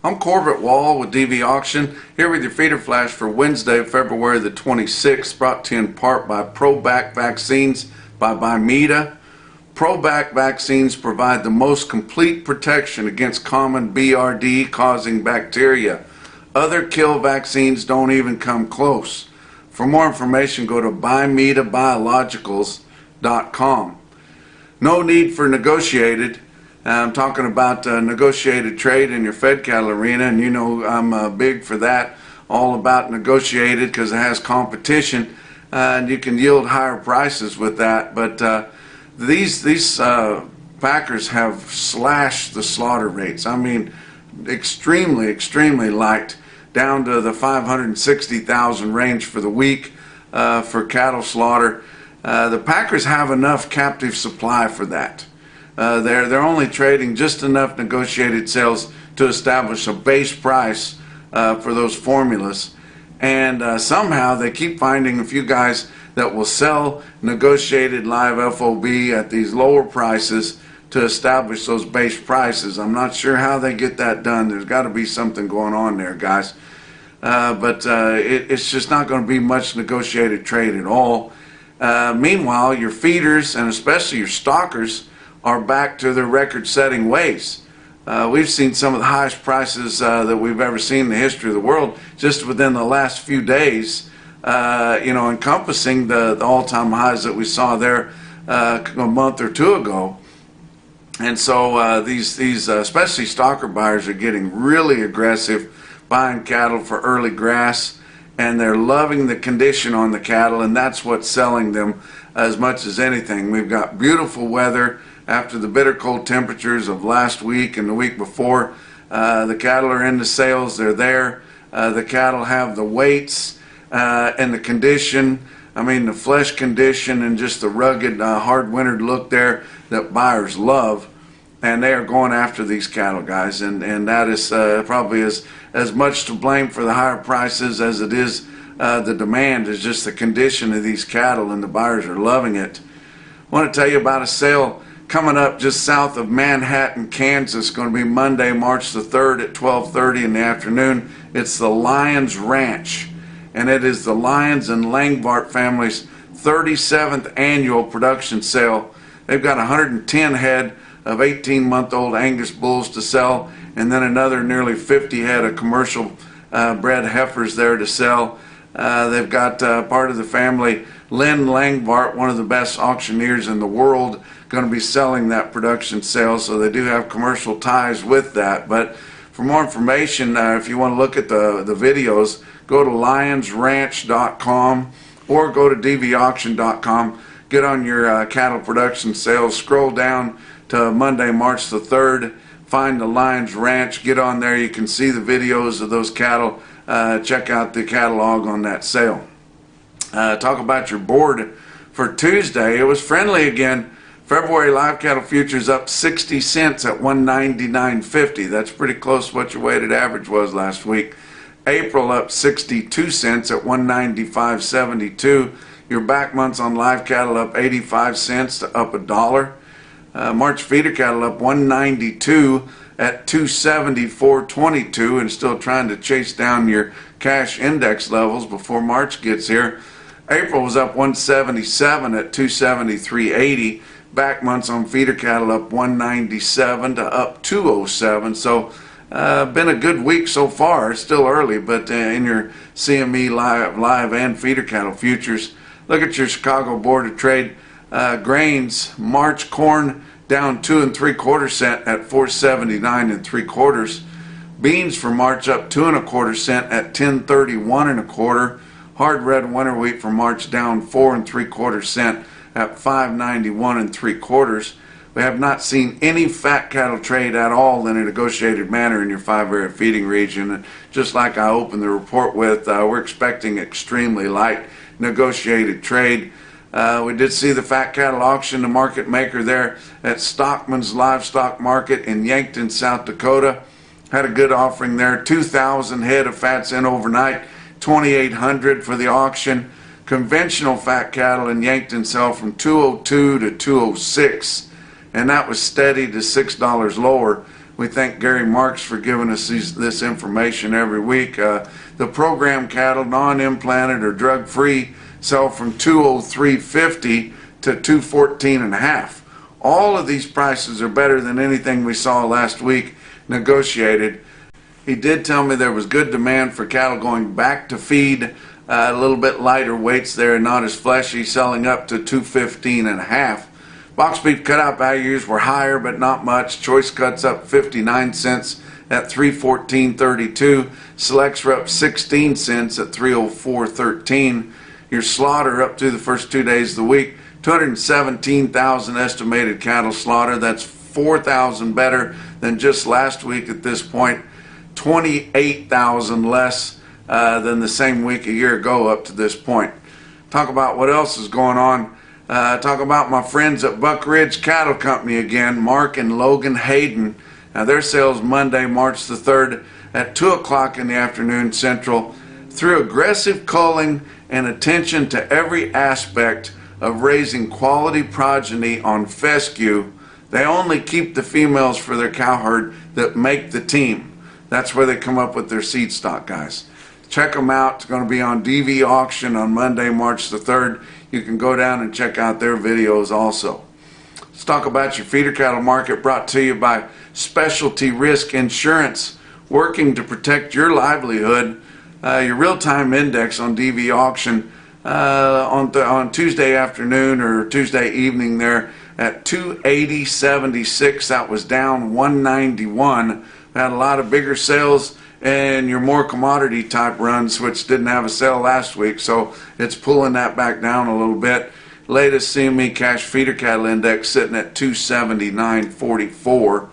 I'm Corbett Wall with DV Auction, here with your feeder flash for Wednesday, February the 26th, brought to you in part by ProBac Vaccines by VITALIX. ProBac vaccines provide the most complete protection against common BRD causing bacteria. Other kill vaccines don't even come close. For more information, go to buymedabiologicals.com. No need for negotiated. I'm talking about negotiated trade in your fed cattle arena, and you know I'm big for that, all about negotiated because it has competition and you can yield higher prices with that. But these packers have slashed the slaughter rates. I mean, extremely light, down to the 560,000 range for the week for cattle slaughter. The packers have enough captive supply for that. They're only trading just enough negotiated sales to establish a base price for those formulas, and somehow they keep finding a few guys that will sell negotiated live FOB at these lower prices to establish those base prices. I'm not sure how they get that done. There's got to be something going on there, guys. But it's just not going to be much negotiated trade at all. Meanwhile, your feeders and especially your stockers are back to their record-setting ways. We've seen some of the highest prices that we've ever seen in the history of the world just within the last few days, encompassing the all-time highs that we saw there a month or two ago. And so these especially stalker buyers are getting really aggressive, buying cattle for early grass, and they're loving the condition on the cattle, and that's what's selling them as much as anything. We've got beautiful weather after the bitter cold temperatures of last week and the week before. The cattle are in the sales, they're there. The cattle have the weights and the condition, I mean the flesh condition and just the rugged, hard wintered look there that buyers love. And they are going after these cattle, guys, and that is probably as much to blame for the higher prices as it is the demand is just the condition of these cattle, and the buyers are loving it. I want to tell you about a sale coming up just south of Manhattan, Kansas. Going to be Monday, March the 3rd at 12:30 in the afternoon. It's the Lyons Ranch, and it is the Lyons and Langbart family's 37th annual production sale. They've got 110 head of 18-month-old Angus bulls to sell, and then another nearly 50 head of commercial bred heifers there to sell. They've got part of the family, Lynn Langbart, one of the best auctioneers in the world, going to be selling that production sale, so they do have commercial ties with that. But for more information, if you want to look at the videos, go to lionsranch.com or go to DVAuction.com. Get on your cattle production sales, scroll down to Monday, March the 3rd, find the Lyons Ranch, get on there, you can see the videos of those cattle, check out the catalog on that sale. Talk about your board for Tuesday. It was friendly again. February live cattle futures up 60 cents at 199.50. That's pretty close to what your weighted average was last week. April up 62 cents at 195.72. Your back months on live cattle up 85 cents to up $1. March feeder cattle up 192 at 274.22, and still trying to chase down your cash index levels before March gets here. April was up 177 at 273.80. Back months on feeder cattle up 197 to up 207. So been a good week so far. It's still early, but in your CME live and feeder cattle futures, look at your Chicago Board of Trade grains. March corn down 2 3/4 cents at 479 3/4. Beans for March up 2 1/4 cents at 1031 1/4. Hard red winter wheat for March down 4 3/4 cents at 591 3/4. We have not seen any fat cattle trade at all in a negotiated manner in your 5-area feeding region. And just like I opened the report with, we're expecting extremely light negotiated trade. We did see the fat cattle auction, the market maker there at Stockman's Livestock Market in Yankton, South Dakota. Had a good offering there. 2,000 head of fats in overnight, 2,800 for the auction. Conventional fat cattle in Yankton sell from 202 to 206, and that was steady to $6 lower. We thank Gary Marks for giving us this information every week. The program cattle, non-implanted or drug-free, sell from $203.50 to $214.50. All of these prices are better than anything we saw last week negotiated. He did tell me there was good demand for cattle going back to feed, a little bit lighter weights there, not as fleshy, selling up to $215.50. Box beef cutout values were higher, but not much. Choice cuts up 59 cents at $314.32. Selects were up 16 cents at $304.13. Your slaughter up to the first 2 days of the week, 217,000 estimated cattle slaughter. That's 4,000 better than just last week at this point. 28,000 less than the same week a year ago up to this point. Talk about what else is going on. Talk about my friends at Buck Ridge Cattle Company again, Mark and Logan Hayden. Now their sales Monday, March the 3rd at 2 o'clock in the afternoon Central. Through aggressive culling and attention to every aspect of raising quality progeny on fescue, they only keep the females for their cow herd that make the team. That's where they come up with their seed stock, guys. Check them out. It's going to be on DVAuction on Monday, March the 3rd. You can go down and check out their videos also. Let's talk about your feeder cattle market, brought to you by Specialty Risk Insurance, working to protect your livelihood. Your real-time index on DVAuction on Tuesday afternoon or Tuesday evening there at 280.76. That was down 191. We had a lot of bigger sales and your more commodity type runs, which didn't have a sale last week, so it's pulling that back down a little bit. Latest CME cash feeder cattle index sitting at 279.44.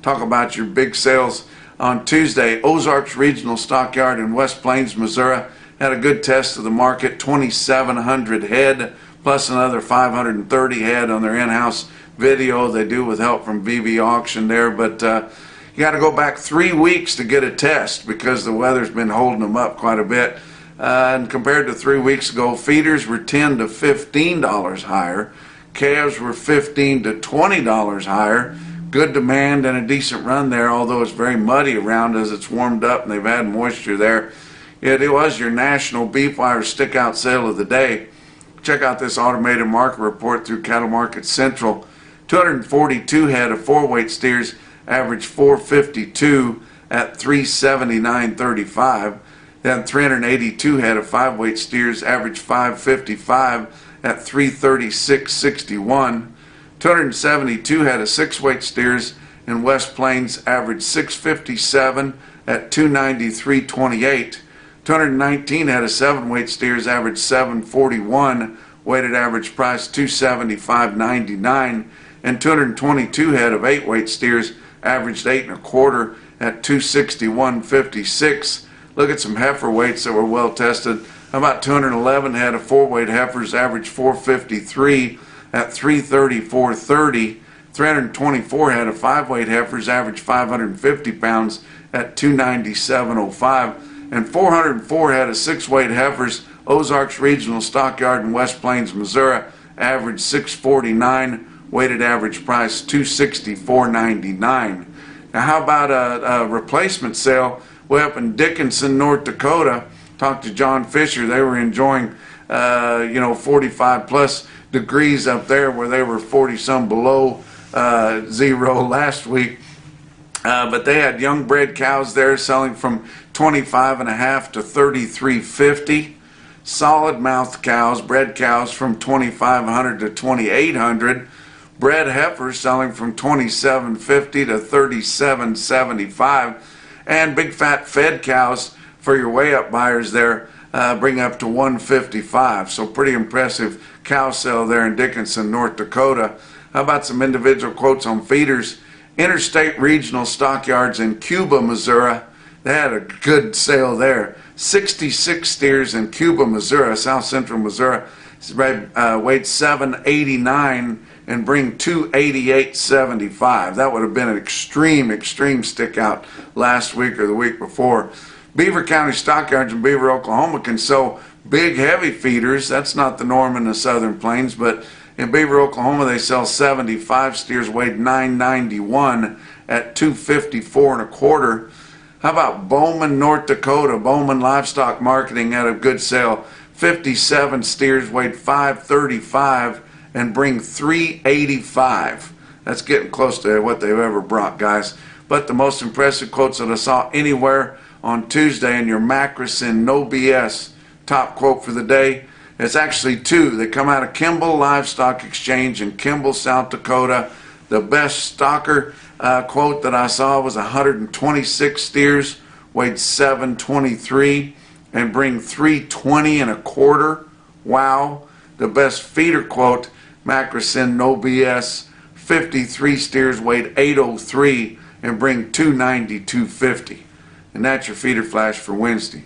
Talk about your big sales on Tuesday. Ozarks Regional Stockyard in West Plains, Missouri had a good test of the market, 2,700 head plus another 530 head on their in-house video they do with help from VITALIX there, but you got to go back 3 weeks to get a test because the weather's been holding them up quite a bit. And compared to 3 weeks ago, feeders were $10 to $15 higher. Calves were $15 to $20 higher. Good demand and a decent run there, although it's very muddy around as it's warmed up and they've had moisture there. It was your NationalBeefWire stickout sale of the day. Check out this automated market report through Cattle Market Central. 242 head of 4-weight steers average 452 at 379.35. Then 382 head of 5-weight steers average 555 at 336.61. 272 head of 6-weight steers in West Plains average 657 at 293.28. 219 head of 7-weight steers average 741, weighted average price 275.99. And 222 head of 8-weight steers averaged 8 1/4 at 261.56. Look at some heifer weights that were well tested. About 211 head of 4-weight heifers averaged 453 at 334.30. 324 head of 5-weight heifers averaged 550 pounds at 297.05. And 404 head of 6-weight heifers, Ozarks Regional Stockyard in West Plains, Missouri, averaged 649. Weighted average price $264.99. Now how about a replacement sale way up in Dickinson, North Dakota? Talked to John Fisher. They were enjoying 45 plus degrees up there where they were 40 some below zero last week. But they had young bred cows there selling from 25.5 to 33.50. Solid mouth cows, bred cows from 2,500 to 2,800. Bred heifers selling from 27.50 to 37.75, and big fat fed cows for your way up buyers there bring up to 155. So pretty impressive cow sale there in Dickinson, North Dakota. How about some individual quotes on feeders? Interstate Regional Stockyards in Cuba, Missouri. They had a good sale there. 66 steers in Cuba, Missouri, south central Missouri, weighed 789 and bring 288.75. That would have been an extreme stick out last week or the week before. Beaver County Stockyards in Beaver, Oklahoma can sell big heavy feeders. That's not the norm in the Southern Plains, but in Beaver, Oklahoma they sell 75 steers weighed 991 at 254 1/4. How about Bowman, North Dakota? Bowman Livestock Marketing had a good sale. 57 steers weighed 535 and bring 385. That's getting close to what they've ever brought, guys. But the most impressive quotes that I saw anywhere on Tuesday in your Macrocin No BS top quote for the day, it's actually two. They come out of Kimball Livestock Exchange in Kimball, South Dakota. The best stocker quote that I saw was 126 steers, weighed 723 and bring 320 1/4. Wow. The best feeder quote, Macrocin No BS, 53 steers, weighed 803 and bring 290 250. And that's your feeder flash for Wednesday.